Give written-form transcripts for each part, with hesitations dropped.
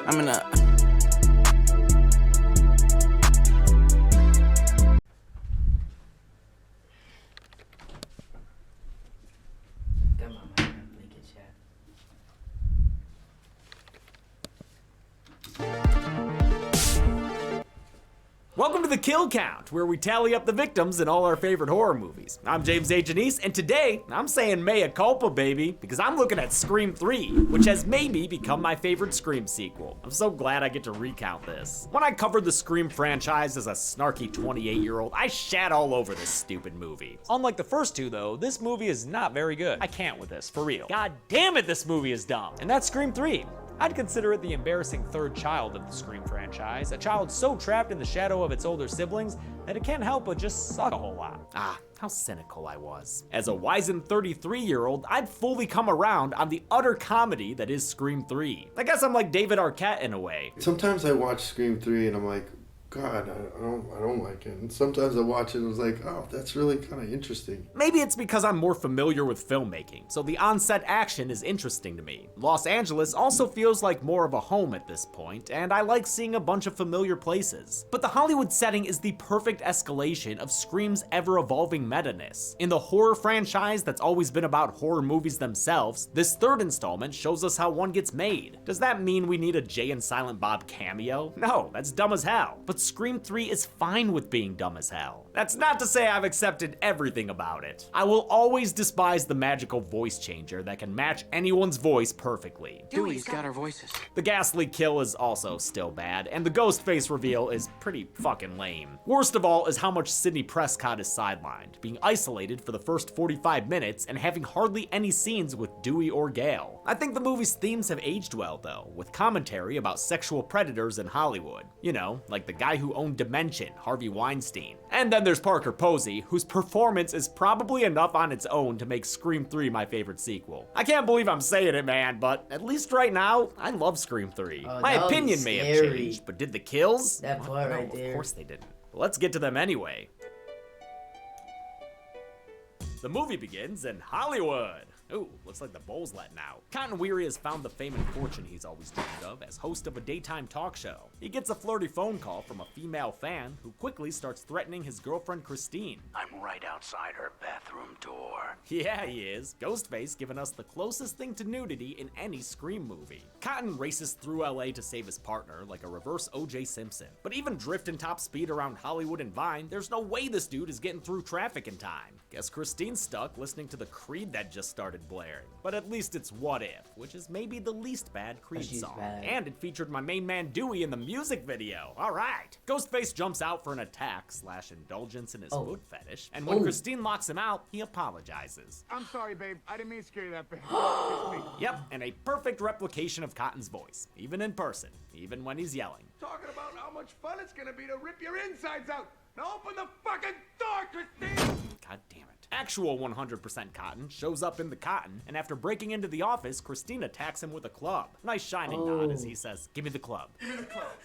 I'm gonna... Come on, man. Make it chat. Welcome to the Kill Count, where we tally up the victims in all our favorite horror movies. I'm James A. Janice, and today, I'm saying mea culpa, baby, because I'm looking at Scream 3, which has maybe become my favorite Scream sequel. I'm so glad I get to recount this. When I covered the Scream franchise as a snarky 28-year-old, I shat all over this stupid movie. Unlike the first two, though, this movie is not very good. I can't with this, for real. God damn it, this movie is dumb. And that's Scream 3. I'd consider it the embarrassing third child of the Scream franchise, a child so trapped in the shadow of its older siblings that it can't help but just suck a whole lot. Ah, how cynical I was. As a wizened 33-year-old, I'd fully come around on the utter comedy that is Scream 3. I guess I'm like David Arquette in a way. Sometimes I watch Scream 3 and I'm like, God, I don't like it. And sometimes I watch it and I was like, oh, that's really kind of interesting. Maybe it's because I'm more familiar with filmmaking, so the on-set action is interesting to me. Los Angeles also feels like more of a home at this point, and I like seeing a bunch of familiar places. But the Hollywood setting is the perfect escalation of Scream's ever-evolving meta-ness. In the horror franchise that's always been about horror movies themselves, this third installment shows us how one gets made. Does that mean we need a Jay and Silent Bob cameo? No, that's dumb as hell. But Scream 3 is fine with being dumb as hell. That's not to say I've accepted everything about it. I will always despise the magical voice changer that can match anyone's voice perfectly. Dewey's got our voices. The ghastly kill is also still bad, and the ghost face reveal is pretty fucking lame. Worst of all is how much Sidney Prescott is sidelined, being isolated for the first 45 minutes and having hardly any scenes with Dewey or Gale. I think the movie's themes have aged well though, with commentary about sexual predators in Hollywood. You know, like the guy who owned Dimension, Harvey Weinstein. And then there's Parker Posey, whose performance is probably enough on its own to make Scream 3 my favorite sequel. I can't believe I'm saying it, man, but at least right now, I love Scream 3. Oh, my that was opinion may have scary. changed, but did the kills? That part No, right there. of course they didn't. But let's get to them anyway. The movie begins in Hollywood. Ooh, looks like the bowl's letting out. Cotton Weary has found the fame and fortune he's always dreamed of as host of a daytime talk show. He gets a flirty phone call from a female fan who quickly starts threatening his girlfriend Christine. I'm right outside her bathroom door. Yeah, he is. Ghostface giving us the closest thing to nudity in any Scream movie. Cotton races through LA to save his partner like a reverse O.J. Simpson. But even drifting top speed around Hollywood and Vine, there's no way this dude is getting through traffic in time. Guess Christine's stuck listening to the Creed that just started blaring. But at least it's What If, which is maybe the least bad Creed She's song. bad. And it featured my main man Dewey in the music video. Alright. Ghostface jumps out for an attack / indulgence in his foot fetish, and when Christine locks him out, he apologizes. I'm sorry, babe. I didn't mean to scare you that bad. It's me. Yep, and a perfect replication of Cotton's voice, even in person, even when he's yelling. Talking about how much fun it's gonna be to rip your insides out. Now open the fucking door, Christine! God damn it. Actual 100% Cotton shows up in the cotton, and after breaking into the office, Christine attacks him with a club. Nice shining nod as he says, "Give me the club."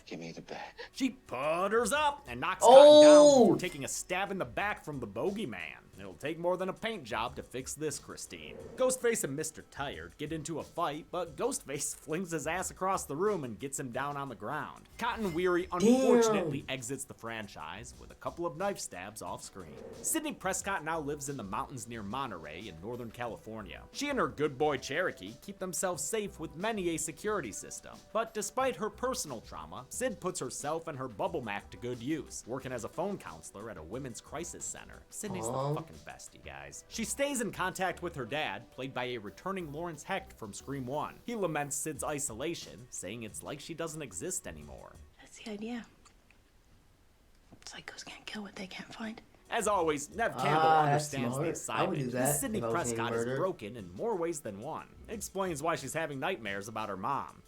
Give me the bat. She putters up and knocks Cotton down Oh! before taking a stab in the back from the bogeyman. It'll take more than a paint job to fix this, Christine. Ghostface and Mr. Tired get into a fight, but Ghostface flings his ass across the room and gets him down on the ground. Cotton Weary unfortunately exits the franchise with a couple of knife stabs off screen. Sidney Prescott now lives in the mountains near Monterey in Northern California. She and her good boy Cherokee keep themselves safe with many a security system. But despite her personal trauma, Sid puts herself and her bubble mac to good use, working as a phone counselor at a women's crisis center. Sydney's the fucking best, you guys. She stays in contact with her dad, played by a returning Lawrence Hecht from Scream 1. He laments Sid's isolation, saying it's like she doesn't exist anymore. That's the idea. Psychos can't kill what they can't find. As always, Nev Campbell that's understands the smart. I would do assignment. that Sidney if I was getting Prescott is murdered. broken in more ways than one. It explains why she's having nightmares about her mom.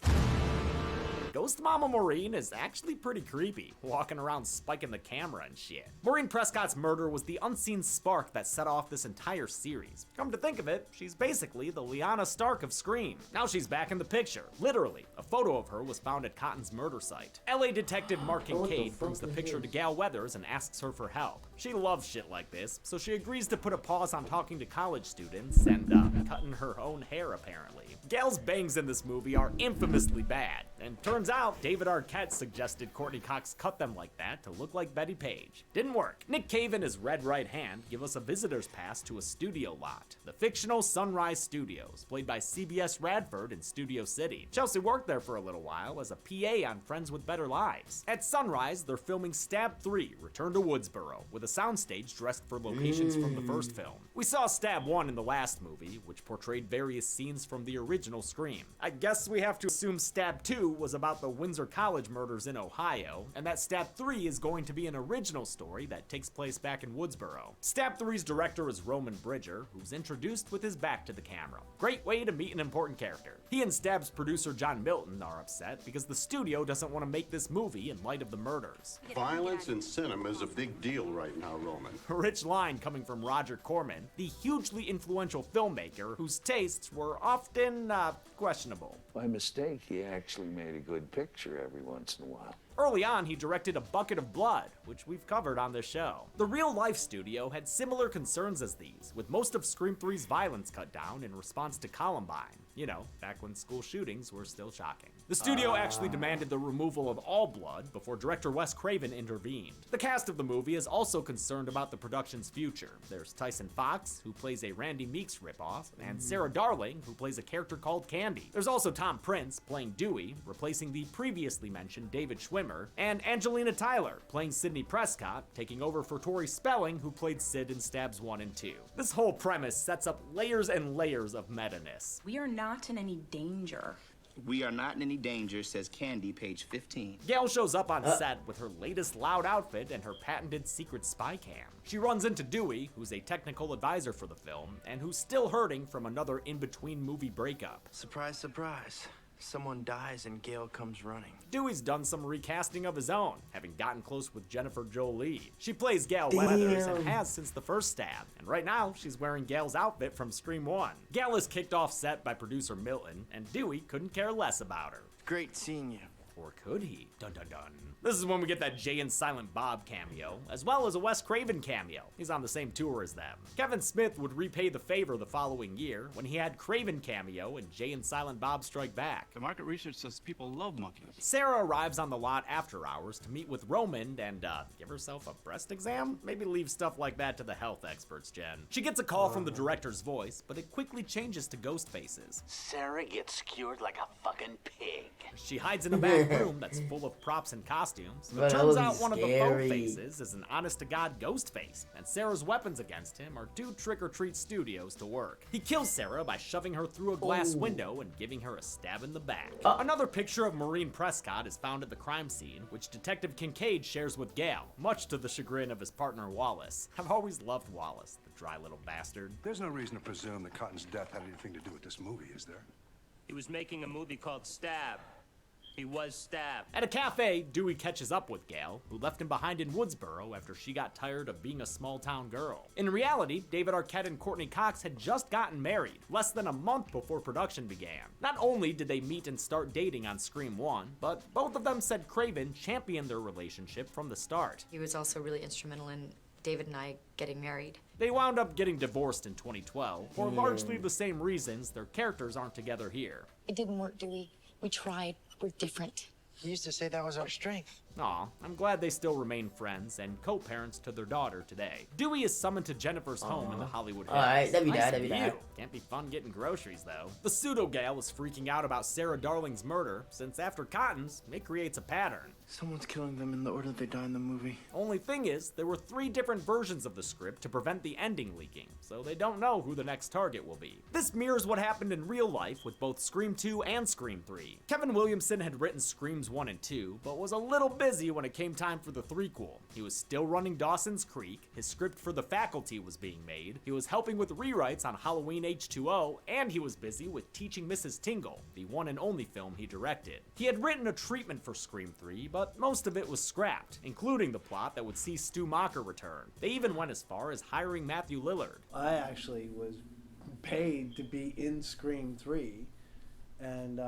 Ghost Mama Maureen is actually pretty creepy, walking around spiking the camera and shit. Maureen Prescott's murder was the unseen spark that set off this entire series. Come to think of it, she's basically the Lyanna Stark of Scream. Now she's back in the picture, literally. A photo of her was found at Cotton's murder site. LA detective Mark Kincaid brings the picture to Gal Weathers and asks her for help. She loves shit like this, so she agrees to put a pause on talking to college students and cutting her own hair apparently. Gale's bangs in this movie are infamously bad, and turns out David Arquette suggested Courtney Cox cut them like that to look like Betty Page. Didn't work. Nick Cave and his red right hand give us a visitor's pass to a studio lot, the fictional Sunrise Studios, played by CBS Radford in Studio City. Chelsea worked there for a little while as a PA on Friends with Better Lives. At Sunrise, they're filming Stab 3, Return to Woodsboro, with a soundstage dressed for locations from the first film. We saw Stab 1 in the last movie, which portrayed various scenes from the original Scream. I guess we have to assume Stab 2 was about the Windsor College murders in Ohio, and that Stab 3 is going to be an original story that takes place back in Woodsboro. Stab 3's director is Roman Bridger, who's introduced with his back to the camera. Great way to meet an important character. He and Stab's producer John Milton are upset because the studio doesn't want to make this movie in light of the murders. Violence in cinema is a big deal right now, Roman. A rich line coming from Roger Corman, the hugely influential filmmaker whose tastes were often, questionable. By mistake, he actually made a good picture every once in a while. Early on, he directed A Bucket of Blood, which we've covered on this show. The Real Life studio had similar concerns as these, with most of Scream 3's violence cut down in response to Columbine. You know, back when school shootings were still shocking. The studio actually demanded the removal of all blood before director Wes Craven intervened. The cast of the movie is also concerned about the production's future. There's Tyson Fox, who plays a Randy Meeks ripoff, and Sarah Darling, who plays a character called Candy. There's also Tom Prince playing Dewey, replacing the previously mentioned David Schwimmer, and Angelina Tyler playing Sidney Prescott, taking over for Tori Spelling, who played Sid in Stabs 1 and 2. This whole premise sets up layers and layers of meta-ness. We are not in any danger. We are not in any danger, says Candy, page 15. Gale shows up on set with her latest loud outfit and her patented secret spy cam. She runs into Dewey, who's a technical advisor for the film, and who's still hurting from another in-between movie breakup. Surprise, surprise. Someone dies and Gale comes running. Dewey's done some recasting of his own, having gotten close with Jennifer Jolie. She plays Gale Weathers and has since the first Stab, and right now she's wearing Gale's outfit from Scream 1. Gale is kicked off set by producer Milton, and Dewey couldn't care less about her. Great seeing you. Or could he? Dun dun dun. This is when we get that Jay and Silent Bob cameo, as well as a Wes Craven cameo. He's on the same tour as them. Kevin Smith would repay the favor the following year when he had Craven cameo in Jay and Silent Bob Strike Back. The market research says people love monkeys. Sarah arrives on the lot after hours to meet with Roman and give herself a breast exam? Maybe leave stuff like that to the health experts, Jen. She gets a call from the director's voice, but it quickly changes to ghost faces. Sarah gets skewered like a fucking pig. She hides in a back room that's full of props and costumes. But It turns out holy one of the scary. faux faces is an honest-to-God ghost face, and Sarah's weapons against him are two trick-or-treat studios to work. He kills Sarah by shoving her through a glass window and giving her a stab in the back. Another picture of Maureen Prescott is found at the crime scene, which Detective Kincaid shares with Gale, much to the chagrin of his partner Wallace. I've always loved Wallace, the dry little bastard. There's no reason to presume that Cotton's death had anything to do with this movie, is there? He was making a movie called Stab. He was stabbed. At a cafe, Dewey catches up with Gale, who left him behind in Woodsboro after she got tired of being a small-town girl. In reality, David Arquette and Courtney Cox had just gotten married, less than a month before production began. Not only did they meet and start dating on Scream 1, but both of them said Craven championed their relationship from the start. He was also really instrumental in David and I getting married. They wound up getting divorced in 2012, for largely the same reasons. Their characters aren't together here. It didn't work, Dewey. We tried. We're different. He used to say that was our strength. Aw, I'm glad they still remain friends and co-parents to their daughter today. Dewey is summoned to Jennifer's home in the Hollywood Hills. Alright, that'd be Nice that, that'd be view. that. Can't be fun getting groceries, though. The pseudo-Gale is freaking out about Sarah Darling's murder, since after Cotton's, it creates a pattern. Someone's killing them in the order they die in the movie. Only thing is, there were 3 different versions of the script to prevent the ending leaking, so they don't know who the next target will be. This mirrors what happened in real life with both Scream 2 and Scream 3. Kevin Williamson had written Screams 1 and 2, but was a little busy when it came time for the threequel. He was still running Dawson's Creek, his script for The Faculty was being made, he was helping with rewrites on Halloween H2O, and he was busy with Teaching Mrs. Tingle, the one and only film he directed. He had written a treatment for Scream 3, but most of it was scrapped, including the plot that would see Stu Macher return. They even went as far as hiring Matthew Lillard. I actually was paid to be in Scream 3, and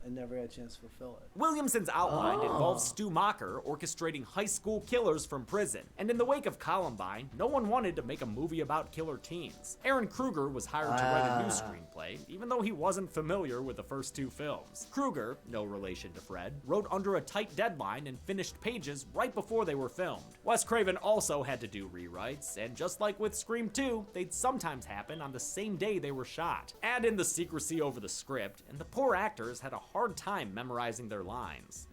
never had a chance to fulfill it. Williamson's outline involves Stu Macher orchestrating high school killers from prison, and in the wake of Columbine, no one wanted to make a movie about killer teens. Aaron Kruger was hired to write a new screenplay, even though he wasn't familiar with the first two films. Kruger, no relation to Fred, wrote under a tight deadline and finished pages right before they were filmed. Wes Craven also had to do rewrites, and just like with Scream 2, they'd sometimes happen on the same day they were shot. Add in the secrecy over the script, and the poor actors had a hard time memorizing their lines.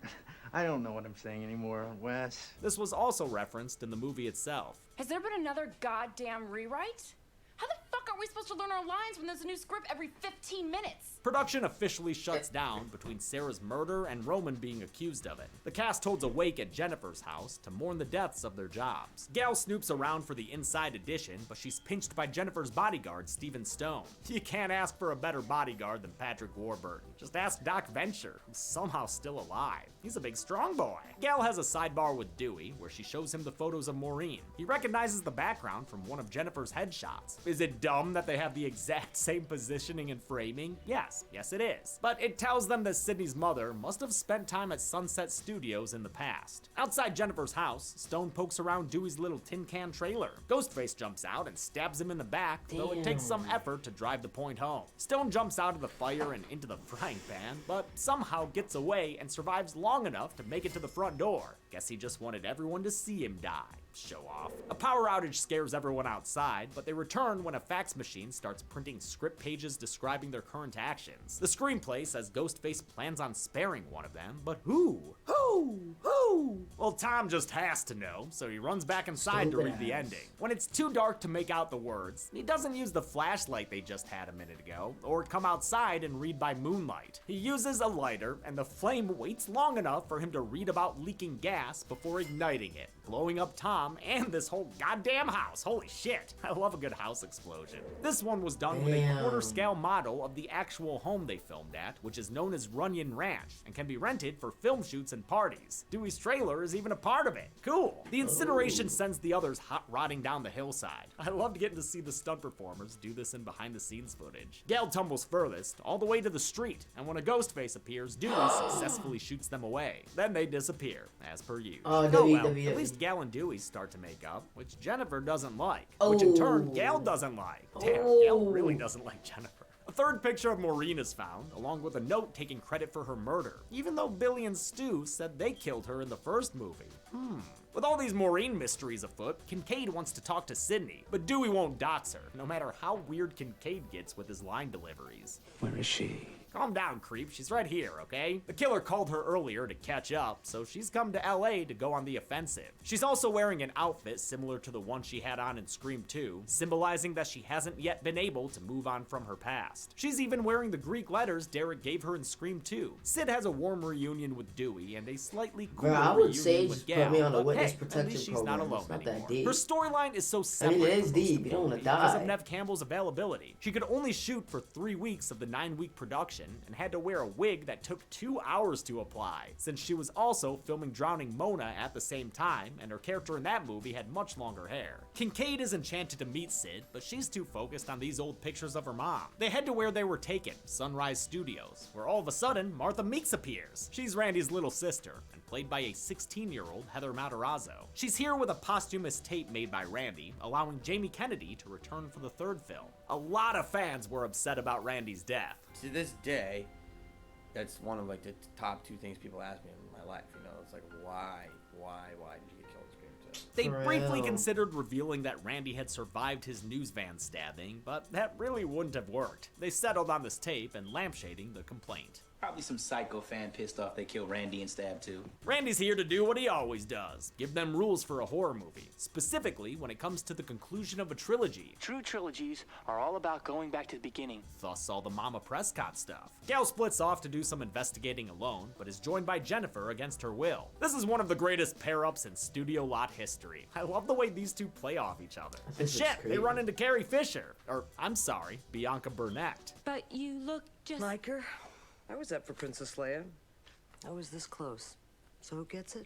I don't know what I'm saying anymore, Wes. This was also referenced in the movie itself. Has there been another goddamn rewrite? How the fuck are we supposed to learn our lines when there's a new script every 15 minutes? Production officially shuts down between Sarah's murder and Roman being accused of it. The cast holds a wake at Jennifer's house to mourn the deaths of their jobs. Gal snoops around for the inside edition, but she's pinched by Jennifer's bodyguard, Stephen Stone. You can't ask for a better bodyguard than Patrick Warburton. Just ask Doc Venture, who's somehow still alive. He's a big strong boy. Gal has a sidebar with Dewey, where she shows him the photos of Maureen. He recognizes the background from one of Jennifer's headshots. Is it dumb that they have the exact same positioning and framing? Yes it is. But it tells them that Sydney's mother must have spent time at Sunset Studios in the past. Outside Jennifer's house, Stone pokes around Dewey's little tin can trailer. Ghostface jumps out and stabs him in the back, though it takes some effort to drive the point home. Stone jumps out of the fire and into the frying pan, but somehow gets away and survives long enough to make it to the front door. Guess he just wanted everyone to see him die. Show off. A power outage scares everyone outside, but they return when a fax machine starts printing script pages describing their current actions. The screenplay says Ghostface plans on sparing one of them, but who? Who? Well, Tom just has to know, so he runs back inside to read the ending. When it's too dark to make out the words, he doesn't use the flashlight they just had a minute ago, or come outside and read by moonlight. He uses a lighter, and the flame waits long enough for him to read about leaking gas before igniting it, blowing up Tom and this whole goddamn house. Holy shit. I love a good house explosion. This one was done with a quarter-scale model of the actual home they filmed at, which is known as Runyon Ranch, and can be rented for film shoots and parties. Dewey's trailer is even a part of it. Cool. The incineration sends the others hot rodding down the hillside. I loved getting to see the stunt performers do this in behind-the-scenes footage. Gal tumbles furthest, all the way to the street, and when a Ghostface appears, Dewey successfully shoots them away. Then they disappear, as per usual. Oh well, at least Gal and Dewey start to make up, which Jennifer doesn't like, which in turn Gal doesn't like. Damn, Gal really doesn't like Jennifer. A third picture of Maureen is found, along with a note taking credit for her murder, even though Billy and Stu said they killed her in the first movie. With all these Maureen mysteries afoot, Kincaid wants to talk to Sydney, but Dewey won't dox her, no matter how weird Kincaid gets with his line deliveries. Where is she? Calm down, creep. She's right here, okay? The killer called her earlier to catch up, so she's come to LA to go on the offensive. She's also wearing an outfit similar to the one she had on in Scream 2, symbolizing that she hasn't yet been able to move on from her past. She's even wearing the Greek letters Derek gave her in Scream 2. Sid has a warm reunion with Dewey and a slightly cooler reunion with Gal, but hey, at least she's not alone anymore. Her storyline is so separate from most of the movie because of Neve Campbell's availability. She could only shoot for 3 weeks of the 9-week production, and had to wear a wig that took 2 hours to apply, since she was also filming Drowning Mona at the same time, and her character in that movie had much longer hair. Kincaid is enchanted to meet Sid, but she's too focused on these old pictures of her mom. They head to where they were taken, Sunrise Studios, where all of a sudden, Martha Meeks appears. She's Randy's little sister, and played by a 16-year-old Heather Matarazzo. She's here with a posthumous tape made by Randy, allowing Jamie Kennedy to return for the third film. A lot of fans were upset about Randy's death. To this day, that's one of like the top 2 things people ask me in my life. You know, it's like, why did you get killed in Scream 2? They briefly considered revealing that Randy had survived his news van stabbing, but that really wouldn't have worked. They settled on this tape and lampshading the complaint. Probably some psycho fan pissed off they killed Randy and stabbed too. Randy's here to do what he always does, give them rules for a horror movie, specifically when it comes to the conclusion of a trilogy. True trilogies are all about going back to the beginning. Thus all the Mama Prescott stuff. Gal splits off to do some investigating alone, but is joined by Jennifer against her will. This is one of the greatest pair-ups in studio lot history. I love the way these two play off each other. And shit, they run into Carrie Fisher. Or, I'm sorry, Bianca Burnett. But you look just like her. I was up for Princess Leia. I was this close. So who gets it?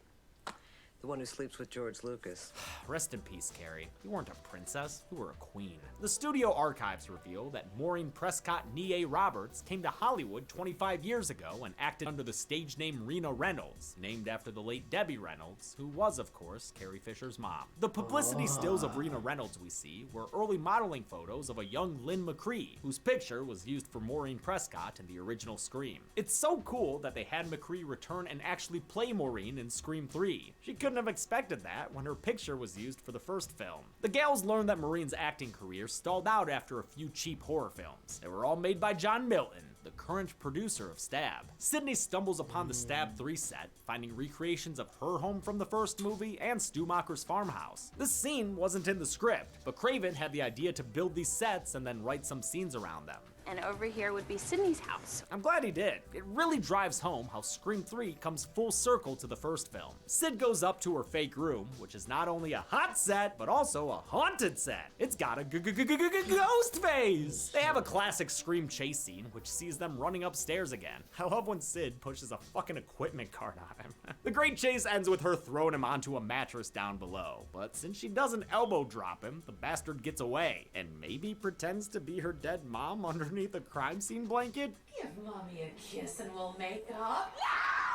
The one who sleeps with George Lucas. Rest in peace, Carrie. You weren't a princess, you were a queen. The studio archives reveal that Maureen Prescott Nie Roberts came to Hollywood 25 years ago and acted under the stage name Rena Reynolds, named after the late Debbie Reynolds, who was, of course, Carrie Fisher's mom. The publicity stills of Rena Reynolds we see were early modeling photos of a young Lynn McCree, whose picture was used for Maureen Prescott in the original Scream. It's so cool that they had McCree return and actually play Maureen in Scream 3. She couldn't have expected that when her picture was used for the first film. The gals learned that Maureen's acting career stalled out after a few cheap horror films. They were all made by John Milton, the current producer of Stab. Sydney stumbles upon the Stab 3 set, finding recreations of her home from the first movie and Stu Macher's farmhouse. This scene wasn't in the script, but Craven had the idea to build these sets and then write some scenes around them. And over here would be Sydney's house. I'm glad he did. It really drives home how Scream 3 comes full circle to the first film. Sid goes up to her fake room, which is not only a hot set, but also a haunted set. It's got a ghost face! They have a classic Scream chase scene, which sees them running upstairs again. I love when Sid pushes a fucking equipment cart on him. The great chase ends with her throwing him onto a mattress down below, but since she doesn't elbow drop him, the bastard gets away, and maybe pretends to be her dead mom underneath a crime scene blanket? Give Mommy a kiss and we'll make up.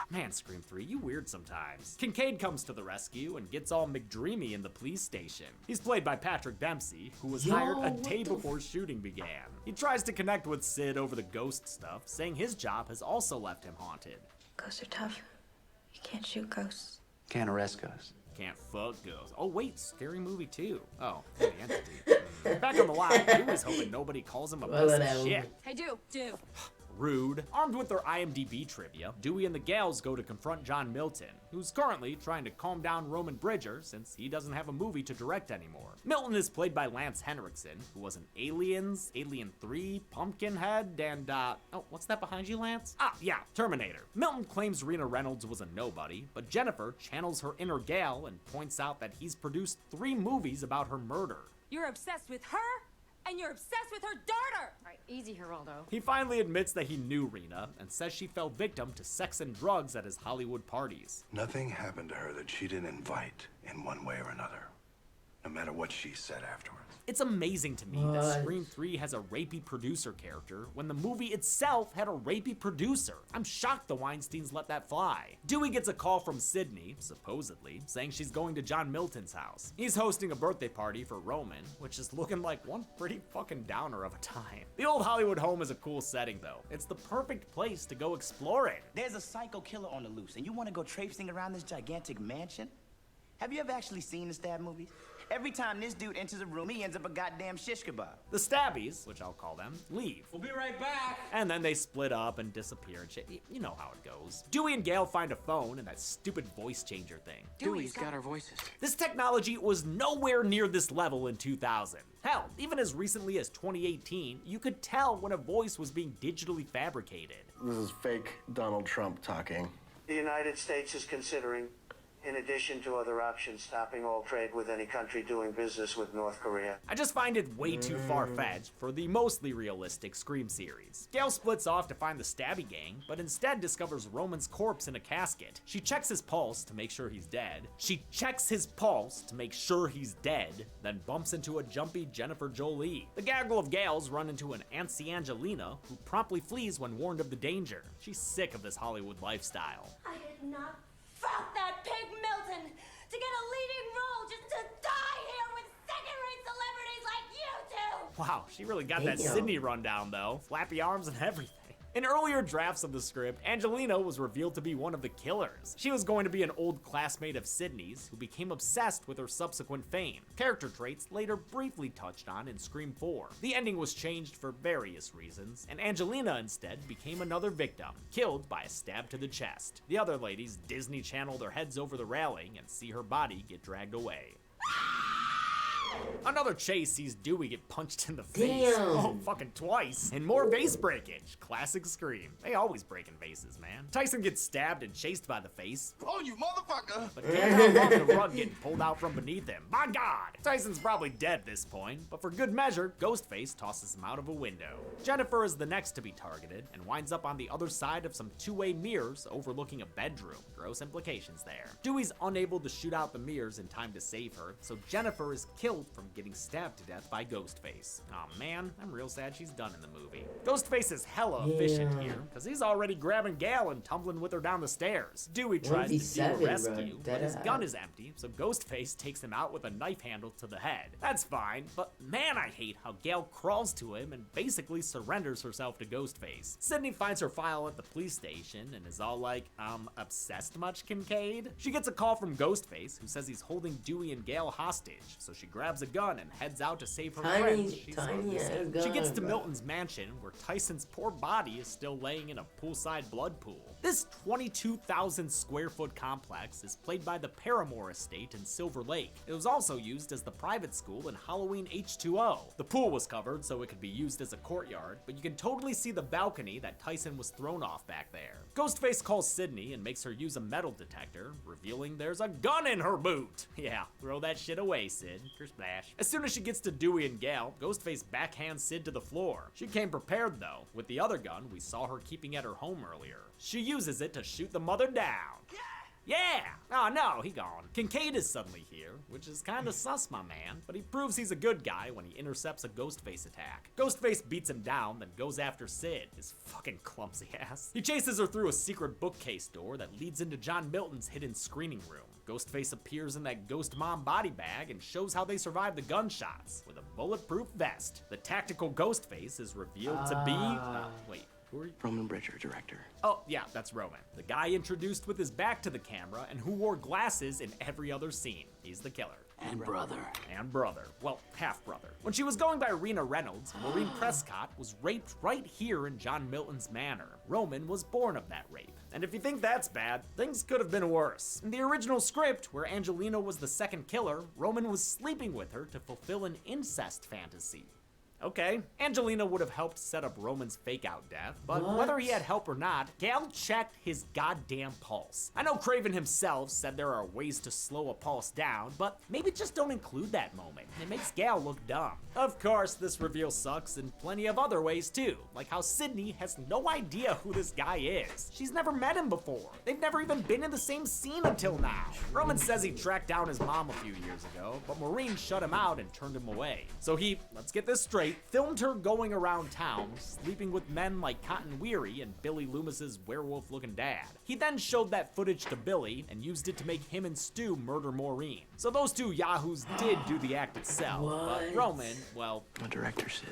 Man, Scream 3, you weird sometimes. Kincaid comes to the rescue and gets all McDreamy in the police station. He's played by Patrick Dempsey, who was hired a day before shooting began. He tries to connect with Sid over the ghost stuff, saying his job has also left him haunted. Ghosts are tough. You can't shoot ghosts. Can't arrest ghosts. Can't fuck ghosts. Oh wait, Scary Movie 2. Oh, the entity. Back on the line, Dewey's hoping nobody calls him a piece of shit. Hey, do. Rude. Armed with their IMDb trivia, Dewey and the gals go to confront John Milton, who's currently trying to calm down Roman Bridger since he doesn't have a movie to direct anymore. Milton is played by Lance Henriksen, who was in Aliens, Alien 3, Pumpkinhead, and oh, what's that behind you, Lance? Ah, yeah, Terminator. Milton claims Rena Reynolds was a nobody, but Jennifer channels her inner gal and points out that he's produced 3 movies about her murder. You're obsessed with her, and you're obsessed with her daughter! All right, easy, Geraldo. He finally admits that he knew Rena and says she fell victim to sex and drugs at his Hollywood parties. Nothing happened to her that she didn't invite in one way or another, no matter what she said afterwards. It's amazing to me that Scream 3 has a rapey producer character when the movie itself had a rapey producer. I'm shocked the Weinsteins let that fly. Dewey gets a call from Sydney, supposedly, saying she's going to John Milton's house. He's hosting a birthday party for Roman, which is looking like one pretty fucking downer of a time. The old Hollywood home is a cool setting though. It's the perfect place to go exploring. There's a psycho killer on the loose, and you want to go traipsing around this gigantic mansion? Have you ever actually seen the Stab movies? Every time this dude enters a room, he ends up a goddamn shish kebab. The Stabbies, which I'll call them, leave. We'll be right back. And then they split up and disappear and shit. You know how it goes. Dewey and Gale find a phone and that stupid voice changer thing. Dewey's got our voices. This technology was nowhere near this level in 2000. Hell, even as recently as 2018, you could tell when a voice was being digitally fabricated. This is fake Donald Trump talking. The United States is considering, in addition to other options, stopping all trade with any country doing business with North Korea. I just find it way too far-fetched for the mostly realistic Scream series. Gale splits off to find the Stabby gang, but instead discovers Roman's corpse in a casket. She checks his pulse to make sure he's dead. Then bumps into a jumpy Jennifer Jolie. The gaggle of gals run into an Auntie Angelina, who promptly flees when warned of the danger. She's sick of this Hollywood lifestyle. I did not fuck that pig Milton to get a leading role just to die here with second-rate celebrities like you two! Wow, she really got that Sydney rundown though. Flappy arms and everything. In earlier drafts of the script, Angelina was revealed to be one of the killers. She was going to be an old classmate of Sydney's who became obsessed with her subsequent fame. Character traits later briefly touched on in Scream 4. The ending was changed for various reasons, and Angelina instead became another victim, killed by a stab to the chest. The other ladies Disney Channel their heads over the railing and see her body get dragged away. Another chase sees Dewey get punched in the face. Damn. Oh, fucking twice. And more vase breakage. Classic Scream. They always breaking vases, man. Tyson gets stabbed and chased by the face. Oh, you motherfucker! But can't help on the rug getting pulled out from beneath him. My God! Tyson's probably dead at this point, but for good measure, Ghostface tosses him out of a window. Jennifer is the next to be targeted and winds up on the other side of some two-way mirrors overlooking a bedroom. Gross implications there. Dewey's unable to shoot out the mirrors in time to save her, so Jennifer is killed from getting stabbed to death by Ghostface. Aw man, I'm real sad she's done in the movie. Ghostface is hella efficient here, because he's already grabbing Gal and tumbling with her down the stairs. Dewey tries to do a rescue, but his gun is empty, so Ghostface takes him out with a knife handle to the head. That's fine, but man, I hate how Gal crawls to him and basically surrenders herself to Ghostface. Sydney finds her file at the police station and is all like, obsessed much, Kincaid? She gets a call from Ghostface, who says he's holding Dewey and Gal hostage, so she grabs a gun and heads out to save her friends. She gets to Milton's mansion, where Tyson's poor body is still laying in a poolside blood pool. This 22,000 square foot complex is played by the Paramore Estate in Silver Lake. It was also used as the private school in Halloween H2O. The pool was covered so it could be used as a courtyard, but you can totally see the balcony that Tyson was thrown off back there. Ghostface calls Sydney and makes her use a metal detector, revealing there's a gun in her boot. Yeah, throw that shit away, Sid. Kersplash. As soon as she gets to Dewey and Gal, Ghostface backhands Sid to the floor. She came prepared though, with the other gun we saw her keeping at her home earlier. She uses it to shoot the mother down. Yeah! Oh no, he gone. Kincaid is suddenly here, which is kinda sus, my man, but he proves he's a good guy when he intercepts a Ghostface attack. Ghostface beats him down, then goes after Sid, his fucking clumsy ass. He chases her through a secret bookcase door that leads into John Milton's hidden screening room. Ghostface appears in that ghost mom body bag and shows how they survived the gunshots with a bulletproof vest. The tactical Ghostface is revealed to be... wait. Roman Bridger, director. Oh, yeah, that's Roman. The guy introduced with his back to the camera and who wore glasses in every other scene. He's the killer. And brother. And brother. Well, half-brother. When she was going by Rena Reynolds, Maureen Prescott was raped right here in John Milton's manor. Roman was born of that rape. And if you think that's bad, things could have been worse. In the original script, where Angelina was the second killer, Roman was sleeping with her to fulfill an incest fantasy. Okay, Angelina would have helped set up Roman's fake-out death, but whether he had help or not, Gal checked his goddamn pulse. I know Craven himself said there are ways to slow a pulse down, but maybe just don't include that moment. It makes Gal look dumb. Of course, this reveal sucks in plenty of other ways too, like how Sydney has no idea who this guy is. She's never met him before. They've never even been in the same scene until now. Roman says he tracked down his mom a few years ago, but Maureen shut him out and turned him away. So he, let's get this straight, filmed her going around town, sleeping with men like Cotton Weary and Billy Loomis's werewolf-looking dad. He then showed that footage to Billy and used it to make him and Stu murder Maureen. So those two yahoos did do the act itself, but Roman, well... I'm a director, Sid.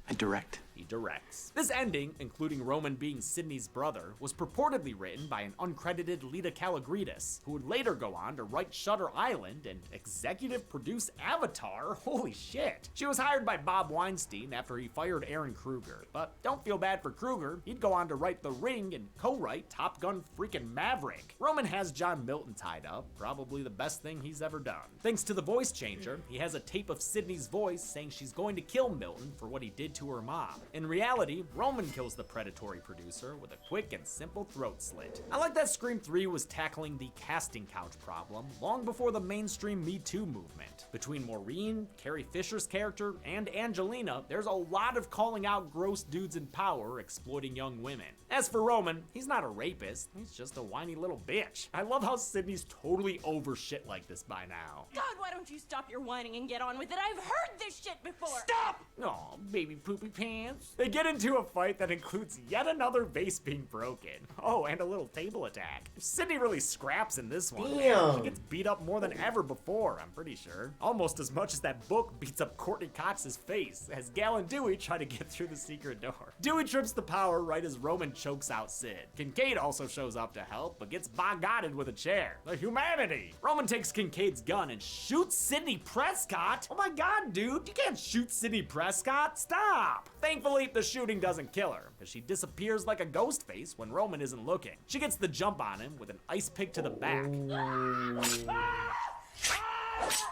I direct. He directs. This ending, including Roman being Sydney's brother, was purportedly written by an uncredited Lita Kalogridis, who would later go on to write Shutter Island and executive produce Avatar. Holy shit. She was hired by Bob Weinstein after he fired Aaron Kruger, but don't feel bad for Kruger. He'd go on to write The Ring and co-write Top Gun freaking Maverick. Roman has John Milton tied up, probably the best thing he's ever done. Thanks to the voice changer, he has a tape of Sydney's voice saying she's going to kill Milton for what he did to her mom. In reality, Roman kills the predatory producer with a quick and simple throat slit. I like that Scream 3 was tackling the casting couch problem long before the mainstream Me Too movement. Between Maureen, Carrie Fisher's character, and Angelina, there's a lot of calling out gross dudes in power exploiting young women. As for Roman, he's not a rapist, he's just a whiny little bitch. I love how Sydney's totally over shit like this by now. God, why don't you stop your whining and get on with it? I've heard this shit before. Stop! Aw, baby poopy pants. They get into a fight that includes yet another vase being broken. Oh, and a little table attack. Sydney really scraps in this one. Damn. She gets beat up more than ever before, I'm pretty sure. Almost as much as that book beats up Courtney Cox's face as Gal and Dewey try to get through the secret door. Dewey trips the power right as Roman chokes out Sid. Kincaid also shows up to help, but gets bogotted with a chair. The humanity! Roman takes Kincaid's gun and shoots Sydney Prescott? Oh my god, dude, you can't shoot Sydney Prescott! Stop! Thankfully, the shooting doesn't kill her, because she disappears like a ghost face when Roman isn't looking. She gets the jump on him with an ice pick to the back.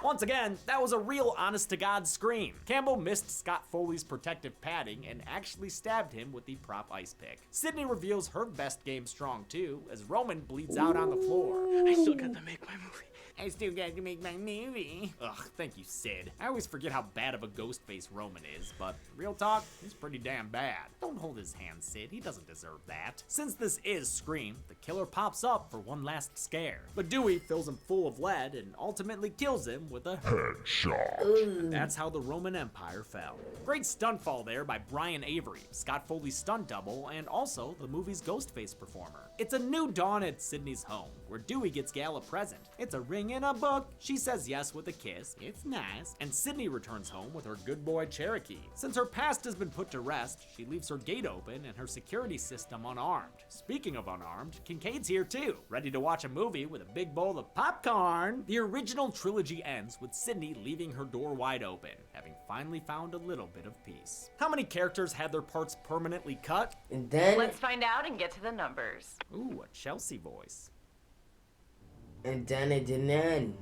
Once again, that was a real honest-to-God scream. Campbell missed Scott Foley's protective padding and actually stabbed him with the prop ice pick. Sydney reveals her best game strong too, as Roman bleeds out on the floor. I still got to make my movie. I still got to make my movie. Ugh, thank you, Sid. I always forget how bad of a ghost face Roman is, but real talk, he's pretty damn bad. Don't hold his hand, Sid. He doesn't deserve that. Since this is Scream, the killer pops up for one last scare. But Dewey fills him full of lead and ultimately kills him with a headshot. And that's how the Roman Empire fell. Great stunt fall there by Brian Avery, Scott Foley's stunt double, and also the movie's Ghostface performer. It's a new dawn at Sydney's home, where Dewey gets Gal a present. It's a ring in a book. She says yes with a kiss. It's nice. And Sydney returns home with her good boy Cherokee. Since her past has been put to rest, she leaves her gate open and her security system unarmed. Speaking of unarmed, Kincaid's here too, ready to watch a movie with a big bowl of popcorn. The original trilogy ends with Sydney leaving her door wide open, having finally found a little bit of peace. How many characters had their parts permanently cut? And then... Let's find out and get to the numbers. Ooh, a Chelsea voice. And then it didn't end.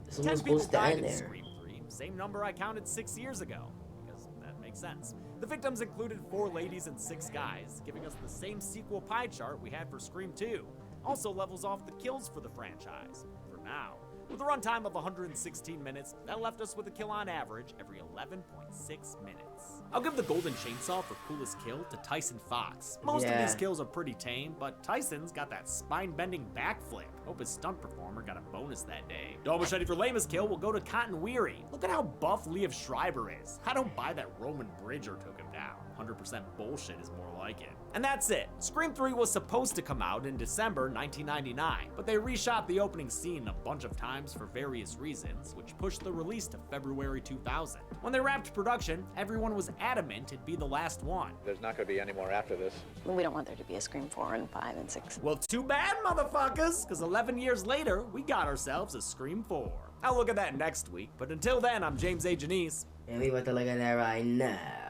10 Someone's people supposed to died end in there. Scream 3, same number I counted 6 years ago, because that makes sense. The victims included 4 ladies and 6 guys, giving us the same sequel pie chart we had for Scream 2. Also levels off the kills for the franchise, for now. With a runtime of 116 minutes, that left us with a kill on average every 11.6 minutes. I'll give the Golden Chainsaw for coolest kill to Tyson Fox. Most of these kills are pretty tame, but Tyson's got that spine-bending backflip. Hope his stunt performer got a bonus that day. Dog machete for lamest kill will go to Cotton Weary. Look at how buff Liev Schreiber is. I don't buy that Roman Bridger took him down. 100% bullshit is more like it. And that's it. Scream 3 was supposed to come out in December 1999, but they reshot the opening scene a bunch of times for various reasons, which pushed the release to February 2000. When they wrapped production, everyone was adamant it'd be the last one. There's not going to be any more after this. We don't want there to be a Scream 4 and 5 and 6. Well, too bad, motherfuckers, because 11 years later, we got ourselves a Scream 4. I'll look at that next week, but until then, I'm James A. Janice. And we about to look at that right now.